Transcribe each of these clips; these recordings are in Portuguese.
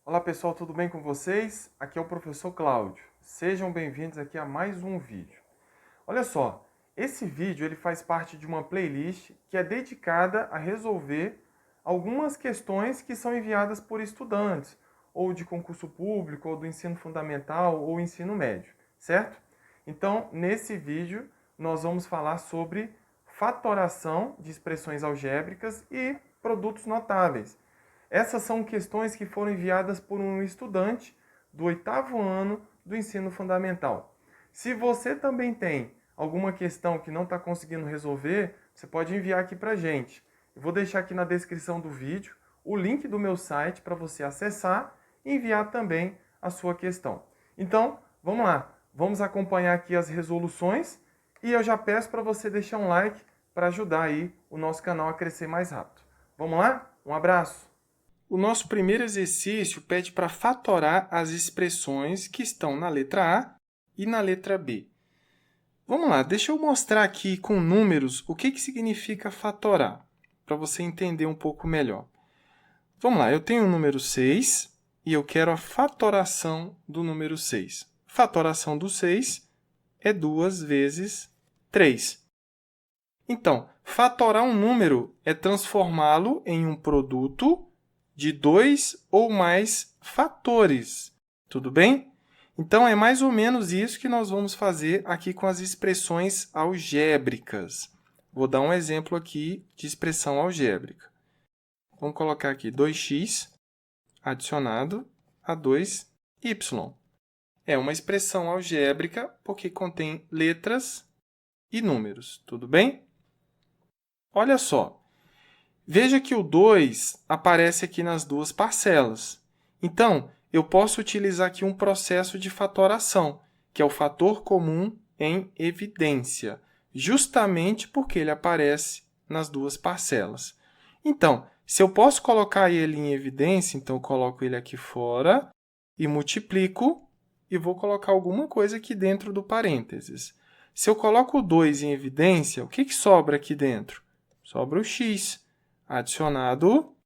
Olá pessoal, tudo bem com vocês? Aqui é o professor Cláudio. Sejam bem-vindos aqui a mais um vídeo. Olha só, esse vídeo ele faz parte de uma playlist que é dedicada a resolver algumas questões que são enviadas por estudantes, ou de concurso público, ou do ensino fundamental, ou ensino médio, certo? Então, nesse vídeo, nós vamos falar sobre fatoração de expressões algébricas e produtos notáveis. Essas são questões que foram enviadas por um estudante do 8º ano do ensino fundamental. Se você também tem alguma questão que não está conseguindo resolver, você pode enviar aqui para a gente. Eu vou deixar aqui na descrição do vídeo o link do meu site para você acessar e enviar também a sua questão. Então, vamos lá. Vamos acompanhar aqui as resoluções e eu já peço para você deixar um like para ajudar aí o nosso canal a crescer mais rápido. Vamos lá? Um abraço! O nosso primeiro exercício pede para fatorar as expressões que estão na letra A e na letra B. Vamos lá, deixa eu mostrar aqui com números o que significa fatorar, para você entender um pouco melhor. Vamos lá, eu tenho o número 6 e eu quero a fatoração do número 6. Fatoração do 6 é 2 vezes 3. Então, fatorar um número é transformá-lo em um produto de 2 ou mais fatores. Tudo bem? Então, é mais ou menos isso que nós vamos fazer aqui com as expressões algébricas. Vou dar um exemplo aqui de expressão algébrica. Vamos colocar aqui 2x adicionado a 2y. É uma expressão algébrica porque contém letras e números. Tudo bem? Olha só. Veja que o 2 aparece aqui nas duas parcelas. Então, eu posso utilizar aqui um processo de fatoração, que é o fator comum em evidência, justamente porque ele aparece nas duas parcelas. Então, se eu posso colocar ele em evidência, então eu coloco ele aqui fora e multiplico e vou colocar alguma coisa aqui dentro do parênteses. Se eu coloco o 2 em evidência, o que sobra aqui dentro? Sobra o x. Adicionado.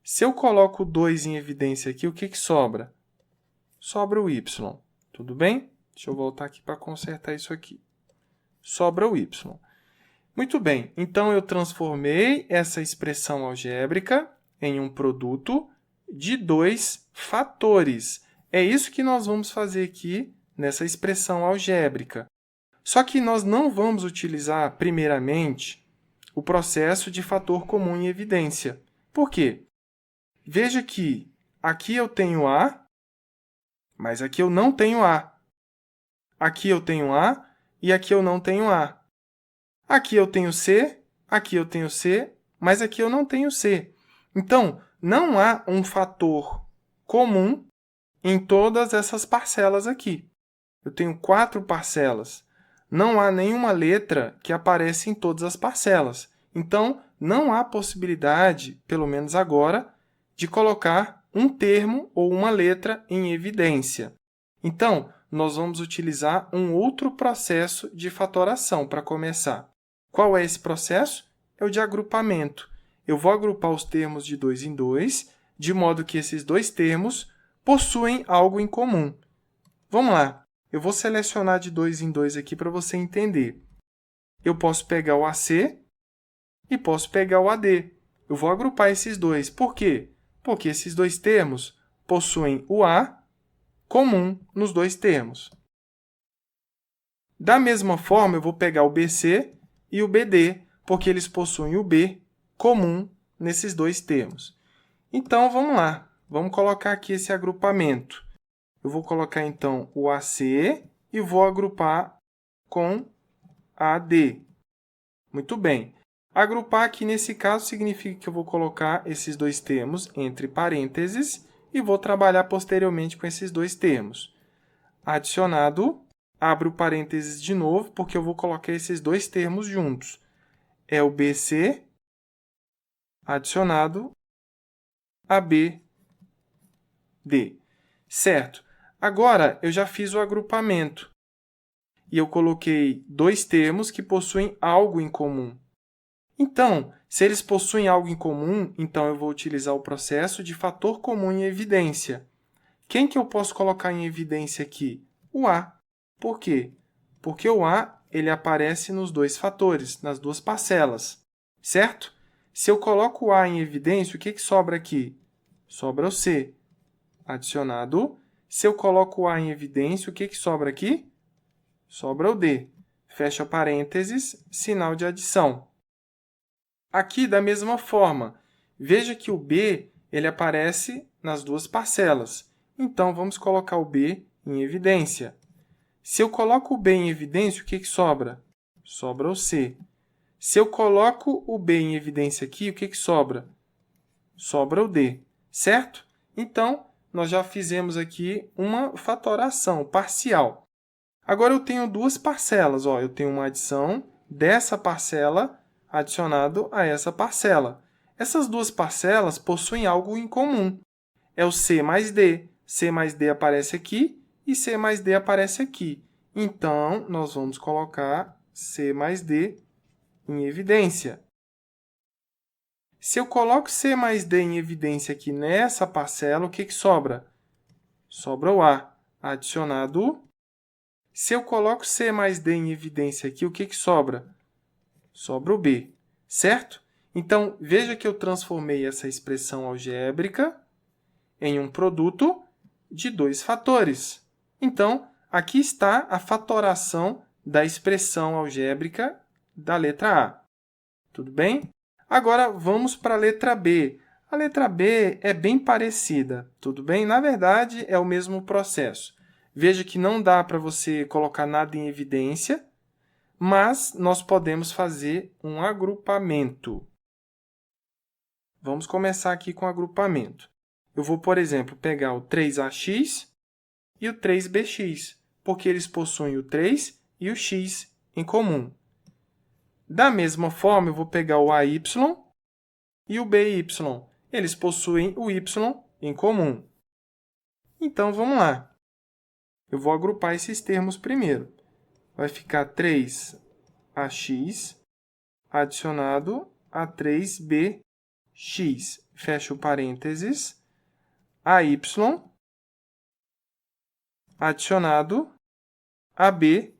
Se eu coloco 2 em evidência aqui, o que sobra? Sobra o y. Tudo bem? Deixa eu voltar aqui para consertar isso aqui. Sobra o y. Muito bem. Então, eu transformei essa expressão algébrica em um produto de 2 fatores. É isso que nós vamos fazer aqui nessa expressão algébrica. Só que nós não vamos utilizar, primeiramente, o processo de fator comum em evidência. Por quê? Veja que aqui eu tenho A, mas aqui eu não tenho A. Aqui eu tenho A e aqui eu não tenho A. Aqui eu tenho C, aqui eu tenho C, mas aqui eu não tenho C. Então, não há um fator comum em todas essas parcelas aqui. Eu tenho 4 parcelas. Não há nenhuma letra que aparece em todas as parcelas. Então, não há possibilidade, pelo menos agora, de colocar um termo ou uma letra em evidência. Então, nós vamos utilizar um outro processo de fatoração para começar. Qual é esse processo? É o de agrupamento. Eu vou agrupar os termos de 2 em 2, de modo que esses dois termos possuem algo em comum. Vamos lá. Eu vou selecionar de 2 em 2 aqui para você entender. Eu posso pegar o AC e posso pegar o AD. Eu vou agrupar esses dois. Por quê? Porque esses dois termos possuem o A comum nos dois termos. Da mesma forma, eu vou pegar o BC e o BD, porque eles possuem o B comum nesses dois termos. Então, vamos lá. Vamos colocar aqui esse agrupamento. Eu vou colocar, então, o AC e vou agrupar com AD. Muito bem. Agrupar aqui, nesse caso, significa que eu vou colocar esses dois termos entre parênteses e vou trabalhar posteriormente com esses dois termos. Adicionado, abro parênteses de novo, porque eu vou colocar esses dois termos juntos. É o BC adicionado a BD. Certo. Agora, eu já fiz o agrupamento e eu coloquei dois termos que possuem algo em comum. Então, Se eles possuem algo em comum, então eu vou utilizar o processo de fator comum em evidência. Quem que eu posso colocar em evidência aqui? O A. Por quê? Porque o A ele aparece nos dois fatores, nas duas parcelas, certo? Se eu coloco o A em evidência, o que sobra aqui? Sobra o C. Adicionado. Se eu coloco o A em evidência, o que sobra aqui? Sobra o D. Fecha parênteses, sinal de adição. Aqui, da mesma forma, veja que o B ele aparece nas duas parcelas. Então, vamos colocar o B em evidência. Se eu coloco o B em evidência, o que sobra? Sobra o C. Se eu coloco o B em evidência aqui, o que sobra? Sobra o D, certo? Então, nós já fizemos aqui uma fatoração parcial. Agora, eu tenho duas parcelas. Eu tenho uma adição dessa parcela adicionado a essa parcela. Essas duas parcelas possuem algo em comum. É o C mais D. C mais D aparece aqui e C mais D aparece aqui. Então, nós vamos colocar C mais D em evidência. Se eu coloco C mais D em evidência aqui nessa parcela, o que sobra? Sobra o A adicionado. Se eu coloco C mais D em evidência aqui, o que sobra? Sobra o B, certo? Então, veja que eu transformei essa expressão algébrica em um produto de dois fatores. Então, aqui está a fatoração da expressão algébrica da letra A. Tudo bem? Agora, vamos para a letra B. A letra B é bem parecida, tudo bem? Na verdade, é o mesmo processo. Veja que não dá para você colocar nada em evidência, mas nós podemos fazer um agrupamento. Vamos começar aqui com o agrupamento. Eu vou, por exemplo, pegar o 3AX e o 3BX, porque eles possuem o 3 e o X em comum. Da mesma forma, eu vou pegar o AY e o BY. Eles possuem o Y em comum. Então, vamos lá. Eu vou agrupar esses termos primeiro. Vai ficar 3AX adicionado a 3BX. Fecha o parênteses. AY adicionado a BY.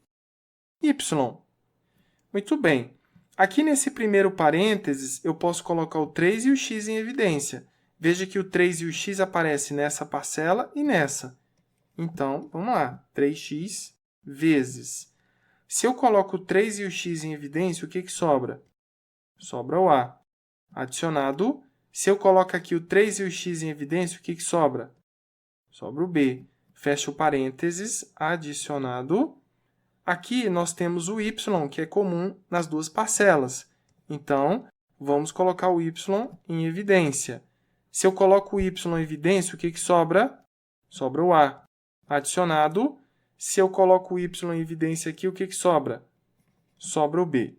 Muito bem. Aqui nesse primeiro parênteses, eu posso colocar o 3 e o x em evidência. Veja que o 3 e o x aparecem nessa parcela e nessa. Então, vamos lá. 3x vezes. Se eu coloco o 3 e o x em evidência, o que sobra? Sobra o A. Adicionado. Se eu coloco aqui o 3 e o x em evidência, o que sobra? Sobra o B. Fecha o parênteses. Adicionado. Aqui nós temos o y, que é comum nas duas parcelas. Então, vamos colocar o y em evidência. Se eu coloco o y em evidência, o que sobra? Sobra o A. Adicionado. Se eu coloco o y em evidência aqui, o que sobra? Sobra o B.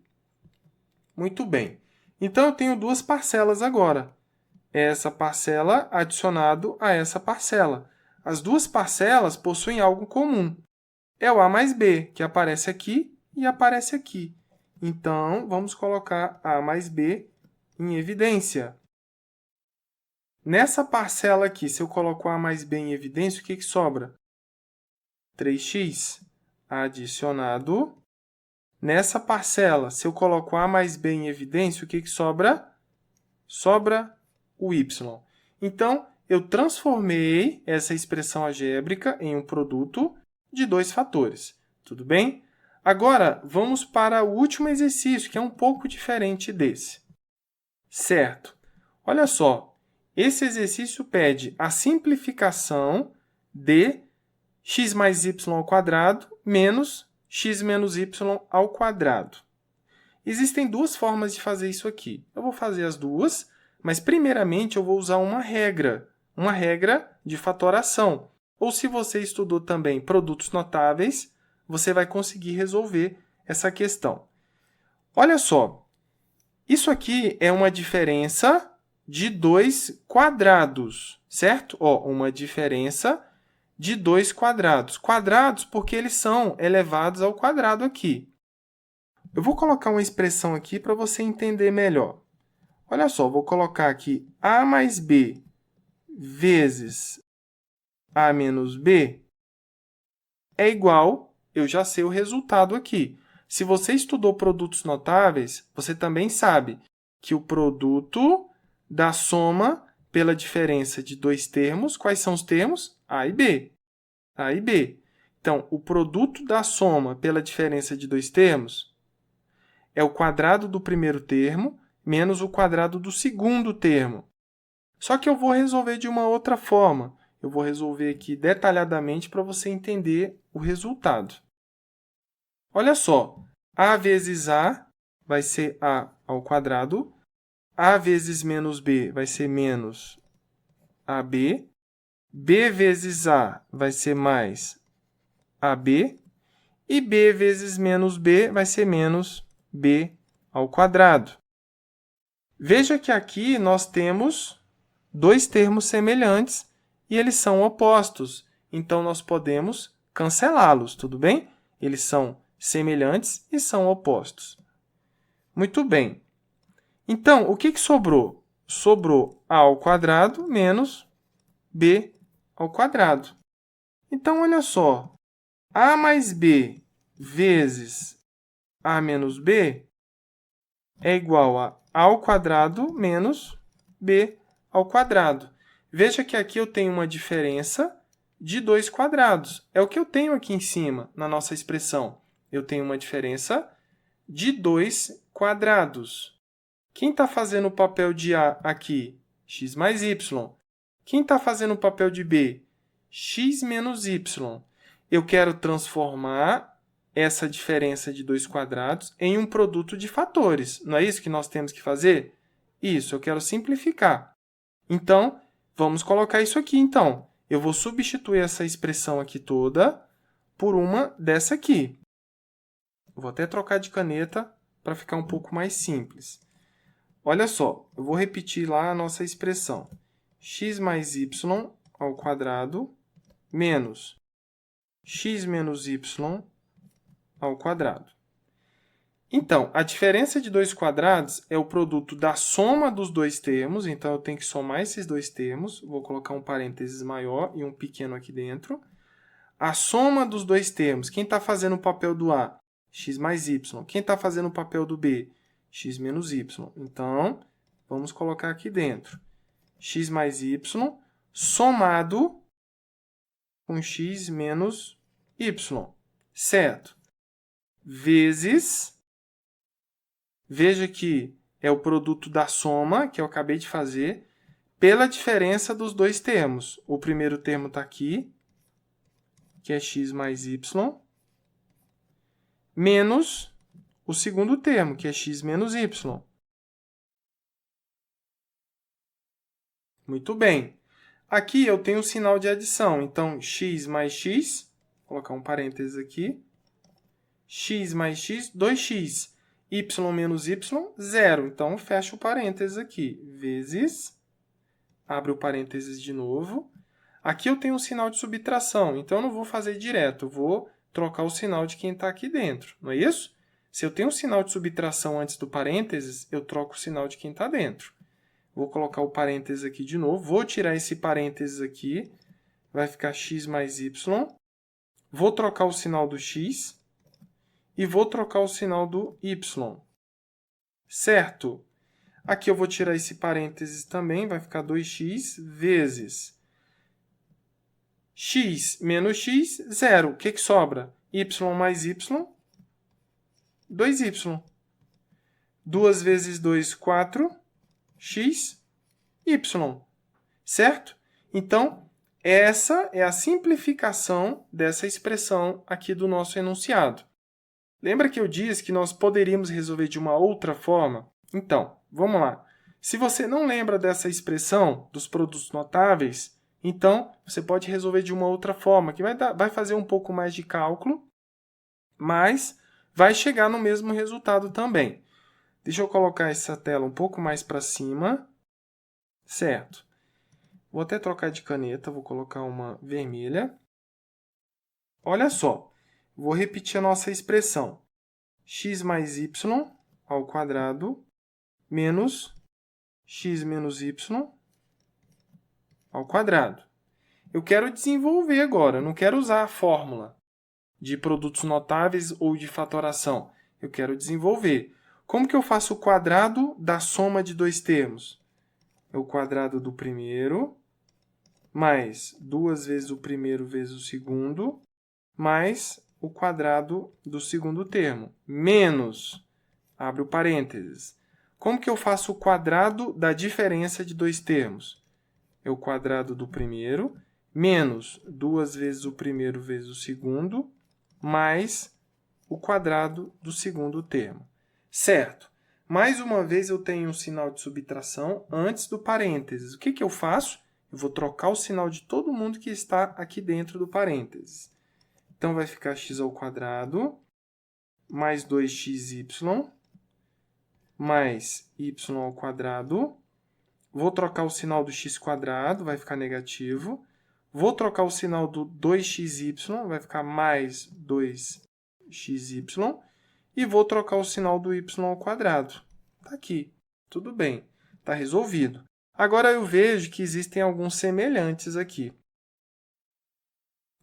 Muito bem. Então, eu tenho duas parcelas agora. Essa parcela adicionado a essa parcela. As duas parcelas possuem algo comum. É o A mais B, que aparece aqui e aparece aqui. Então, vamos colocar A mais B em evidência. Nessa parcela aqui, se eu coloco A mais B em evidência, o que sobra? 3x adicionado. Nessa parcela, se eu coloco A mais B em evidência, o que sobra? Sobra o y. Então, eu transformei essa expressão algébrica em um produto de dois fatores. Tudo bem? Agora, vamos para o último exercício, que é um pouco diferente desse. Certo. Olha só, esse exercício pede a simplificação de x mais y ao quadrado menos x menos y ao quadrado. Existem duas formas de fazer isso aqui. Eu vou fazer as duas, mas primeiramente eu vou usar uma regra de fatoração. Ou se você estudou também produtos notáveis, você vai conseguir resolver essa questão. Olha só, isso aqui é uma diferença de dois quadrados, certo? Uma diferença de dois quadrados. Quadrados porque eles são elevados ao quadrado aqui. Eu vou colocar uma expressão aqui para você entender melhor. Olha só, vou colocar aqui A mais B vezes A menos B é igual, eu já sei o resultado aqui. Se você estudou produtos notáveis, você também sabe que o produto da soma pela diferença de dois termos, quais são os termos? A e B. A e B. Então, o produto da soma pela diferença de dois termos é o quadrado do primeiro termo menos o quadrado do segundo termo. Só que eu vou resolver de uma outra forma. Eu vou resolver aqui detalhadamente para você entender o resultado. Olha só, A vezes A vai ser A ao quadrado, A vezes menos B vai ser menos AB, B vezes A vai ser mais AB, e B vezes menos B vai ser menos B ao quadrado. Veja que aqui nós temos dois termos semelhantes e eles são opostos. Então, nós podemos cancelá-los, tudo bem? Eles são semelhantes e são opostos. Muito bem. Então, o que sobrou? Sobrou A ao quadrado menos B ao quadrado. Então, olha só. A mais B vezes A menos B é igual a A ao quadrado menos B ao quadrado. Veja que aqui eu tenho uma diferença de 2 quadrados. É o que eu tenho aqui em cima, na nossa expressão. Eu tenho uma diferença de 2 quadrados. Quem está fazendo o papel de A aqui? X mais Y. Quem está fazendo o papel de B? X menos Y. Eu quero transformar essa diferença de 2 quadrados em um produto de fatores. Não é isso que nós temos que fazer? Isso, eu quero simplificar. Então, vamos colocar isso aqui, então. Eu vou substituir essa expressão aqui toda por uma dessa aqui. Vou até trocar de caneta para ficar um pouco mais simples. Olha só, eu vou repetir lá a nossa expressão. X mais y ao quadrado menos x menos y ao quadrado. Então, a diferença de dois quadrados é o produto da soma dos dois termos. Então, eu tenho que somar esses dois termos. Vou colocar um parênteses maior e um pequeno aqui dentro. A soma dos dois termos. Quem está fazendo o papel do A? X mais y. Quem está fazendo o papel do B? X menos y. Então, vamos colocar aqui dentro. X mais y somado com x menos y. Certo? Vezes... Veja que é o produto da soma, que eu acabei de fazer, pela diferença dos dois termos. O primeiro termo está aqui, que é x mais y, menos o segundo termo, que é x menos y. Muito bem. Aqui eu tenho um sinal de adição. Então, x mais x, vou colocar um parênteses aqui, x mais x, 2x. Y menos y, 0. Então, fecha o parênteses aqui. Vezes, abre o parênteses de novo. Aqui eu tenho um sinal de subtração, então eu não vou fazer direto. Eu vou trocar o sinal de quem está aqui dentro, não é isso? Se eu tenho um sinal de subtração antes do parênteses, eu troco o sinal de quem está dentro. Vou colocar o parênteses aqui de novo. Vou tirar esse parênteses aqui. Vai ficar x mais y. Vou trocar o sinal do x. E vou trocar o sinal do y. Certo? Aqui eu vou tirar esse parênteses também, vai ficar 2x vezes x menos x, 0. O que sobra? Y mais y, 2y. 2 vezes 2, 4, x, y. Certo? Então, essa é a simplificação dessa expressão aqui do nosso enunciado. Lembra que eu disse que nós poderíamos resolver de uma outra forma? Então, vamos lá. Se você não lembra dessa expressão dos produtos notáveis, então você pode resolver de uma outra forma, que vai fazer um pouco mais de cálculo, mas vai chegar no mesmo resultado também. Deixa eu colocar essa tela um pouco mais para cima. Certo. Vou até trocar de caneta, vou colocar uma vermelha. Olha só. Vou repetir a nossa expressão. X mais y ao quadrado menos x menos y ao quadrado. Eu quero desenvolver agora, eu não quero usar a fórmula de produtos notáveis ou de fatoração. Eu quero desenvolver. Como que eu faço o quadrado da soma de dois termos? É o quadrado do primeiro, mais 2 vezes o primeiro vezes o segundo, mais o quadrado do segundo termo, menos, abre o parênteses. Como que eu faço o quadrado da diferença de dois termos? É o quadrado do primeiro, menos 2 vezes o primeiro vezes o segundo, mais o quadrado do segundo termo. Certo. Mais uma vez eu tenho um sinal de subtração antes do parênteses. O que que eu faço? Eu vou trocar o sinal de todo mundo que está aqui dentro do parênteses. Então, vai ficar x ao quadrado mais 2xy mais y ao quadrado. Vou trocar o sinal do x quadrado, vai ficar negativo. Vou trocar o sinal do 2xy, vai ficar mais 2xy. E vou trocar o sinal do y ao quadrado. Está aqui. Tudo bem. Está resolvido. Agora eu vejo que existem alguns semelhantes aqui.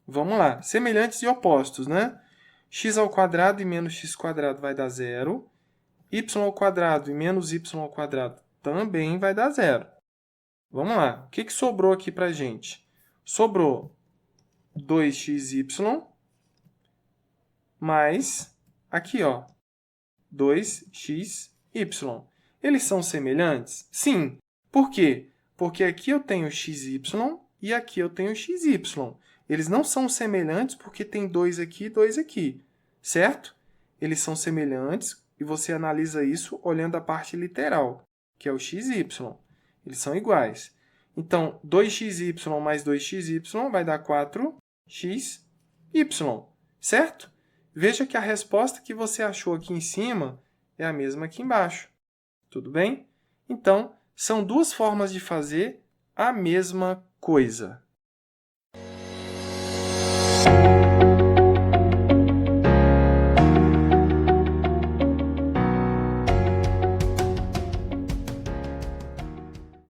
Vamos lá. Semelhantes e opostos, né? X ao quadrado e menos x quadrado vai dar zero. Y ao quadrado e menos y ao quadrado também vai dar zero. Vamos lá. O que que sobrou aqui para a gente? Sobrou 2xy mais, aqui, ó, 2xy. Eles são semelhantes? Sim. Por quê? Porque aqui eu tenho xy e aqui eu tenho xy. Eles não são semelhantes porque tem 2 aqui e 2 aqui, certo? Eles são semelhantes e você analisa isso olhando a parte literal, que é o xy. Eles são iguais. Então, 2xy mais 2xy vai dar 4xy, certo? Veja que a resposta que você achou aqui em cima é a mesma aqui embaixo. Tudo bem? Então, são duas formas de fazer a mesma coisa.